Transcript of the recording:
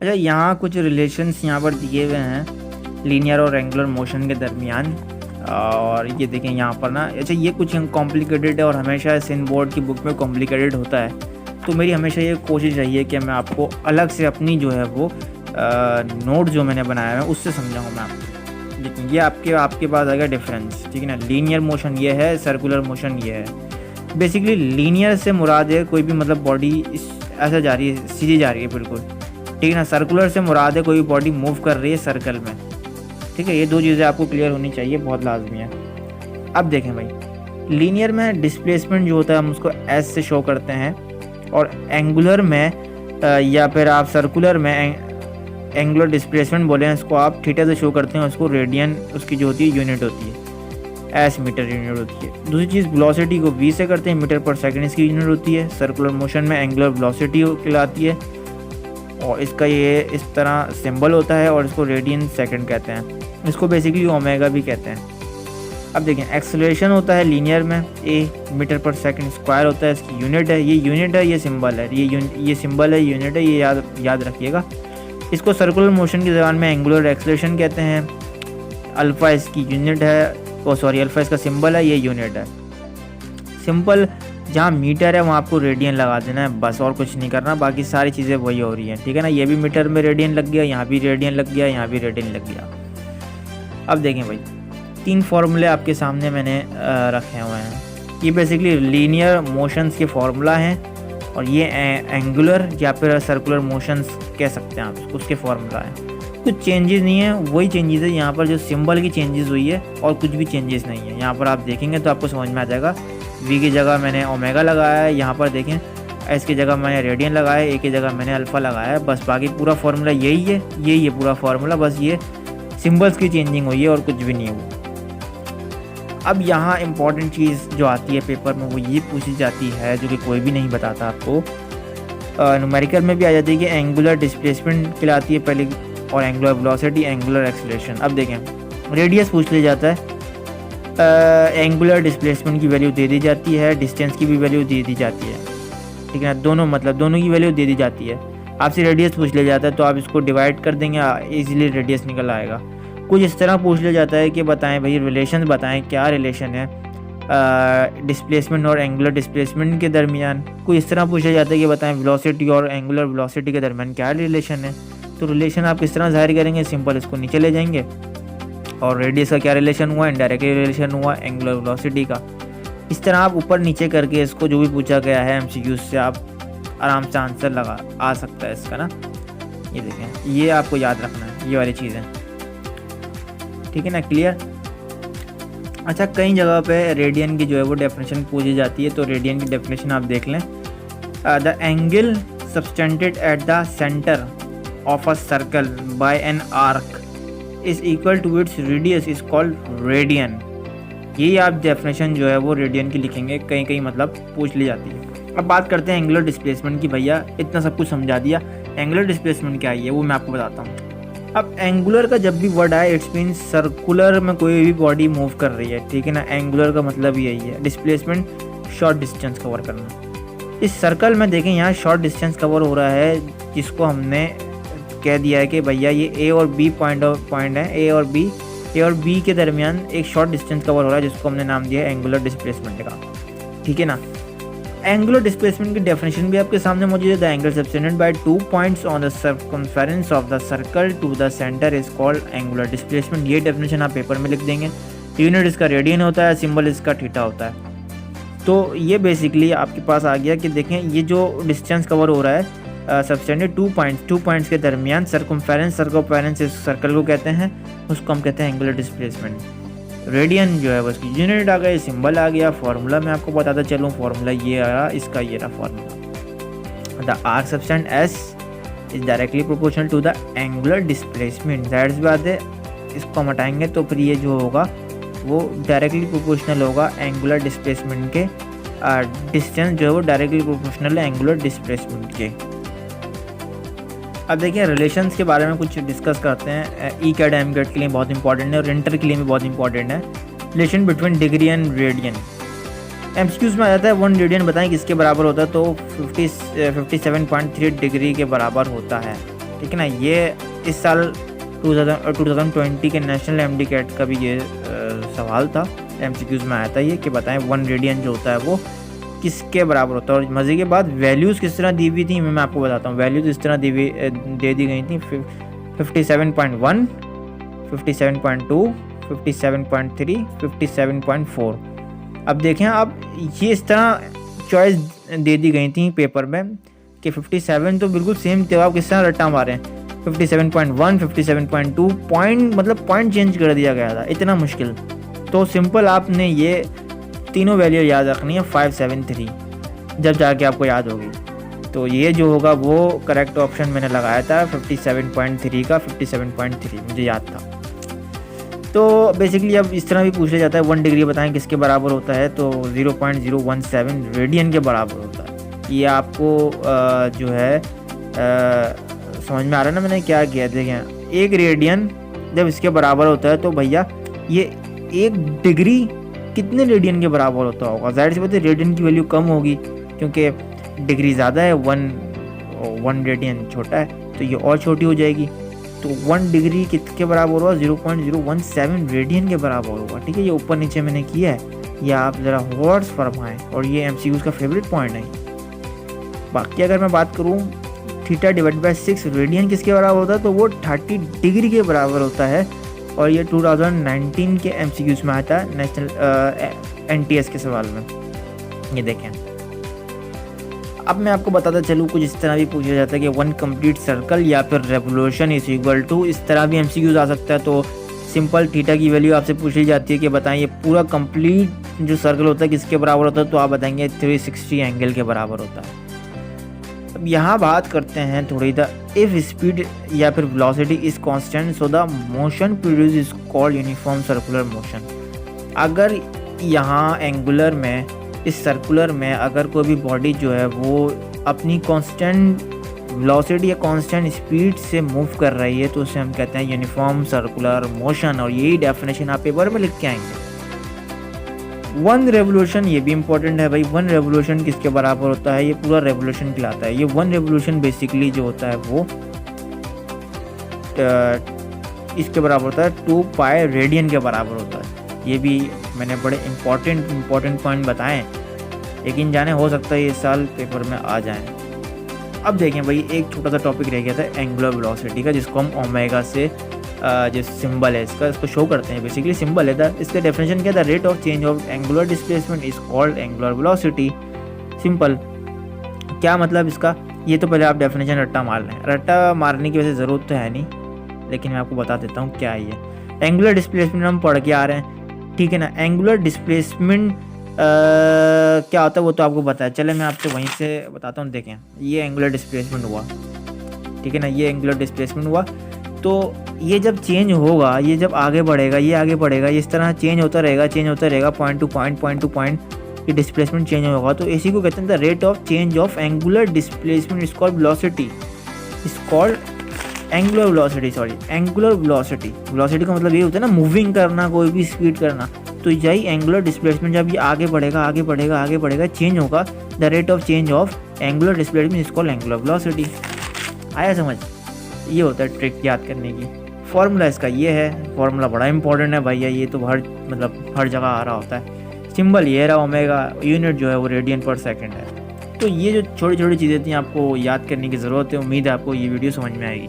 अच्छा, यहाँ कुछ रिलेशंस यहाँ पर दिए हुए हैं लीनियर और एंगुलर मोशन के दरमियान। और ये देखें यहाँ पर ना, अच्छा ये कुछ कॉम्प्लिकेटेड है और हमेशा सिन बोर्ड की बुक में कॉम्प्लिकेटेड होता है, तो मेरी हमेशा ये कोशिश रही है कि मैं आपको अलग से अपनी जो है वो नोट जो मैंने बनाया है उससे समझाऊँ मैं आपको। लेकिन ये आपके पास आएगा डिफरेंस, ठीक है ना। लीनियर मोशन ये है, सर्कुलर मोशन ये है। बेसिकली लीनियर से मुराद है कोई भी मतलब बॉडी ऐसा जा रही है, सीधी जा रही है बिल्कुल, ठीक है ना। सर्कुलर से मुराद है कोई भी बॉडी मूव कर रही है सर्कल में, ठीक है। ये दो चीज़ें आपको क्लियर होनी चाहिए, बहुत लाजमी है। अब देखें भाई, लीनियर में डिस्प्लेसमेंट जो होता है हम उसको एस से शो करते हैं, और एंगुलर में या फिर आप सर्कुलर में एंगुलर डिस्प्लेसमेंट बोले हैं इसको आप थीटा से शो करते हैं, उसको रेडियन उसकी जो होती है यूनिट होती है, एस मीटर यूनिट होती है। दूसरी चीज़ वेलोसिटी को वी से करते हैं, मीटर पर सेकंड इसकी यूनिट होती है। सर्कुलर मोशन में एंगुलर वेलोसिटी कहलाती है और इसका ये इस तरह सिंबल होता है और इसको रेडियन सेकंड कहते हैं, इसको बेसिकली ओमेगा भी कहते हैं। अब देखें, एक्सेलरेशन होता है लीनियर में ए मीटर पर सेकंड स्क्वायर होता है, इसकी यूनिट है, ये यूनिट है, ये सिंबल है, ये सिंबल है, यूनिट है, ये याद रखिएगा। इसको सर्कुलर मोशन की ज़बान में एंगुलर एक्सेलरेशन कहते हैं। अल्फ़ा इसकी यूनिट है, अल्फ़ा इसका सिंबल है, ये यूनिट है। सिंपल, जहाँ मीटर है वहाँ आपको रेडियन लगा देना है बस, और कुछ नहीं करना, बाकी सारी चीज़ें वही हो रही हैं, ठीक है ना। ये भी मीटर में रेडियन लग गया, यहाँ भी रेडियन लग गया, यहाँ भी रेडियन लग गया। अब देखें भाई, 3 फार्मूले आपके सामने मैंने रखे हुए हैं। ये बेसिकली लीनियर मोशंस के फार्मूला हैं, और ये एंगुलर या फिर सर्कुलर मोशंस कह सकते हैं आप, उसके फार्मूला हैं। कुछ चेंजेस नहीं है, वही चेंजेस है यहाँ पर, जो सिंबल की चेंजेस हुई है, और कुछ भी चेंजेस नहीं है। यहाँ पर आप देखेंगे तो आपको समझ में आ जाएगा। वी की जगह मैंने ओमेगा लगाया है, यहाँ पर देखें एस की जगह मैंने रेडियन लगाया है, ए की जगह मैंने अल्फ़ा लगाया है, बस। बाकी पूरा फार्मूला यही है पूरा फार्मूला, बस ये सिंबल्स की चेंजिंग हुई है और कुछ भी नहीं है वो। अब यहाँ इंपॉर्टेंट चीज़ जो आती है पेपर में वो ये पूछी जाती है, जो कि कोई भी नहीं बताता आपको, न्यूमेरिकल में भी आ जाती है कि एंगुलर डिस्प्लेसमेंट कहलाती है पहले, और एंगुलर वेलोसिटी, एंगुलर एक्सेलरेशन। अब देखें, रेडियस पूछ लिया जाता है, एंगुलर डिस्प्लेसमेंट की वैल्यू दे दी जाती है, डिस्टेंस की भी वैल्यू दे दी जाती है, ठीक है ना। दोनों की वैल्यू दे दी जाती है। आपसे रेडियस पूछ लिया जाता है तो आप इसको डिवाइड कर देंगे, इजीली रेडियस निकल आएगा। कुछ इस तरह पूछ लिया जाता है कि बताएं भाई रिलेशन बताएं, क्या रिलेशन है डिस्प्लेसमेंट और एंगुलर डिस्प्लेसमेंट के दरमियान। कोई इस तरह पूछ लिया जाता है कि बताएं वेलोसिटी और एंगुलर वेलोसिटी के दरमियान क्या रिलेशन है। तो रिलेशन आप किस तरह जाहिर करेंगे, सिंपल, इसको नीचे ले जाएंगे, और रेडियस का क्या रिलेशन हुआ, इनडायरेक्टली रिलेशन हुआ एंगुलर वेलोसिटी का। इस तरह आप ऊपर नीचे करके इसको जो भी पूछा गया है एमसीक्यू से आप आराम से आंसर लगा आ सकता है इसका ना। ये देखें, ये आपको याद रखना है, ये वाली चीज़ें, ठीक है ना, क्लियर। अच्छा, कई जगह पे रेडियन की जो है वो डेफिनेशन पूछी जाती है, तो रेडियन की डेफिनेशन आप देख लें। The angle subtended at the centre of a circle by an arc is equal to its radius is called radian. यही आप डेफिनेशन जो है वो रेडियन की लिखेंगे, कहीं मतलब पूछ ली जाती है। अब बात करते हैं एंगुलर डिस्प्लेसमेंट की। भैया इतना सब कुछ समझा दिया, एंगुलर डिस्प्लेसमेंट क्या है वो मैं आपको बताता हूँ। अब एंगुलर का जब भी वर्ड आए इट्स मीन सर्कुलर में कोई भी बॉडी मूव कर रही है, ठीक है ना। एंगुलर का मतलब यही है, डिस्प्लेसमेंट शॉर्ट डिस्टेंस कवर करना। इस सर्कल में देखें यहाँ शॉर्ट डिस्टेंस कवर हो रहा है, जिसको हमने कह दिया है कि भैया ये ए और बी पॉइंट है, ए और बी के दरमियान एक शॉर्ट डिस्टेंस कवर हो रहा है, जिसको हमने नाम दिया है एंगुलर डिस्प्लेसमेंट का, ठीक है ना। एंगुलर डिस्प्लेसमेंट की डेफिनेशन भी आपके सामने मौजूद है। The angle subtended by 2 points on the circumference of the circle to the centre is called angular displacement. ये डेफिनेशन आप पेपर में लिख देंगे। यूनिट इसका रेडियन होता है, सिंबल इसका थीटा होता है। तो ये बेसिकली आपके पास आ गया कि देखें ये जो डिस्टेंस कवर हो रहा है सबटेंडेड 2 पॉइंट्स के दरमियान, सर्कमफेरेंस इस सर्कल को कहते हैं, उसको हम कहते हैं एंगुलर डिस्प्लेसमेंट। रेडियन जो है वो उसकी यूनिट आ गई, सिंबल आ गया। फार्मूला मैं आपको बताता चलूँ, फार्मूला ये आया, इसका ये रहा formula. The arc subtend S is directly proportional to the angular displacement. That's बात है, इसको हम हटाएंगे तो फिर ये जो होगा वो डायरेक्टली प्रोपोर्शनल होगा एंगुलर डिस्प्लेसमेंट के, डिस्टेंस जो है वो डायरेक्टली प्रोपोर्शनल है एंगुलर डिस्प्लेसमेंट के। अब देखिए रिलेशंस के बारे में कुछ डिस्कस करते हैं। ई कैट एम कैट के लिए बहुत इंपॉर्टेंट है और इंटर के लिए भी बहुत इंपॉर्टेंट है। Relation between degree and radian MCQs में आ जाता है। 1 रेडियन बताएं किसके बराबर होता है, तो 57.3 डिग्री के बराबर होता है, ठीक है ना। ये इस साल 2020 के नेशनल एमडी कैट का भी ये सवाल था, एमसीक्यूज में आया था ये कि बताएं 1 रेडियन जो होता है वो किसके बराबर होता है। और मज़े की बात वैल्यूज़ किस तरह दी हुई थी मैं आपको बताता हूँ। वैल्यूज़ इस तरह दे दी गई थी 57.1, 57.2, 57.3, 57.4। अब देखें आप ये इस तरह चॉइस दे दी गई थी पेपर में कि 57 तो बिल्कुल सेम थे, आप किस तरह रट्टा मारें। 57.1, 57.2 पॉइंट मतलब पॉइंट चेंज कर दिया गया था, इतना मुश्किल। तो सिंपल आपने ये तीनों वैल्यू याद रखनी है 573, जब जाके आपको याद होगी। तो ये जो होगा वो करेक्ट ऑप्शन मैंने लगाया था 57.3 का 57.3 मुझे याद था। तो बेसिकली अब इस तरह भी पूछ लिया जाता है 1 डिग्री बताएं किसके बराबर होता है, तो 0.017 रेडियन के बराबर होता है। ये आपको जो है समझ में आ रहा है ना मैंने क्या किया। देखें 1 रेडियन जब इसके बराबर होता है तो भैया ये 1 डिग्री कितने रेडियन के बराबर होता होगा। जाहिर सी बात है रेडियन की वैल्यू कम होगी क्योंकि डिग्री ज़्यादा है, 1 रेडियन छोटा है तो ये और छोटी हो जाएगी। तो 1 डिग्री किसके बराबर होगा, 0.017 रेडियन के बराबर होगा। ठीक है, ये ऊपर नीचे मैंने किया है, ये आप ज़रा वर्ड्स फरमाएं और ये MCQs का फेवरेट पॉइंट है। बाकी अगर मैं बात करूँ θ/6 रेडियन किसके बराबर होता है तो वो 30 डिग्री के बराबर होता है। और ये 2019 के MCQs में आता है नेशनल NTS के सवाल में। ये देखें अब मैं आपको बताता चलूँ, कुछ इस तरह भी पूछा जाता है कि 1 कंप्लीट सर्कल या फिर रेवोल्यूशन इज इक्वल टू, इस तरह भी MCQs आ सकता है। तो सिंपल थीटा की वैल्यू आपसे पूछ ली जाती है कि बताएं ये पूरा कंप्लीट जो सर्कल होता है किसके बराबर होता है, तो आप बताएंगे 360 एंगल के बराबर होता है। अब यहाँ बात करते हैं थोड़ी द इफ स्पीड या फिर velocity is constant so the motion produce is called uniform circular motion. अगर यहाँ एंगुलर में इस सर्कुलर में अगर कोई भी बॉडी जो है वो अपनी कांस्टेंट वेलोसिटी या कांस्टेंट स्पीड से मूव कर रही है तो उसे हम कहते हैं यूनिफॉर्म सर्कुलर मोशन। और यही डेफिनेशन आप पेपर में लिख के आएंगे। 1 रेवोल्यूशन ये भी इंपॉर्टेंट है भाई। 1 रेवोल्यूशन किसके बराबर होता है, ये पूरा रेवोल्यूशन कहलाता है। ये 1 रेवोल्यूशन बेसिकली जो होता है वो इसके बराबर होता है 2 पाई रेडियन के बराबर होता है। ये भी मैंने बड़े इंपॉर्टेंट पॉइंट बताएं, लेकिन जाने हो सकता है इस साल पेपर में आ जाएं। अब देखें भाई एक छोटा सा टॉपिक रह गया था एंगुलर वेलोसिटी का, जिसको हम ओमेगा से जो सिंबल है इसको शो करते हैं। बेसिकली सिंबल है था, इसका डेफिनेशन क्या था, rate of change of angular displacement is called angular velocity. Simple क्या मतलब इसका, ये तो पहले आप डेफिनेशन रट्टा मार लें। रट्टा मारने की वैसे ज़रूरत तो है नहीं, लेकिन मैं आपको बता देता हूँ क्या है ये। एंगुलर डिस्प्लेसमेंट हम पढ़ के आ रहे हैं, ठीक है ना। एंगुलर डिस्प्लेसमेंट क्या होता है वो तो आपको पता है, चले मैं आपसे वहीं से बताता हूँ। देखें ये एंगुलर डिस्प्लेसमेंट हुआ, ठीक है ना, ये एंगुलर डिस्प्लेसमेंट हुआ। तो ये जब चेंज होगा, ये जब आगे बढ़ेगा, ये आगे बढ़ेगा, इस तरह चेंज होता रहेगा पॉइंट टू पॉइंट ये डिस्प्लेसमेंट चेंज होगा। तो इसी को कहते हैं the rate of change of angular displacement is called velocity, is called angular velocity. Sorry, angular velocity. Velocity का मतलब ये होता है ना मूविंग करना, कोई भी स्पीड करना। तो यही एंगुलर डिस्प्लेसमेंट जब ये आगे बढ़ेगा चेंज होगा, the rate of change of angular displacement is called angular velocity. आया समझ? ये होता है ट्रिक याद करने की। फॉर्मूला इसका ये है, फॉर्मूला बड़ा इंपॉर्टेंट है भैया, ये तो हर जगह आ रहा होता है। सिंबल ये रहा ओमेगा, यूनिट जो है वो रेडियन पर सेकंड है। तो ये जो छोटी छोटी चीज़ें थी आपको याद करने की ज़रूरत है। उम्मीद है आपको ये वीडियो समझ में आएगी।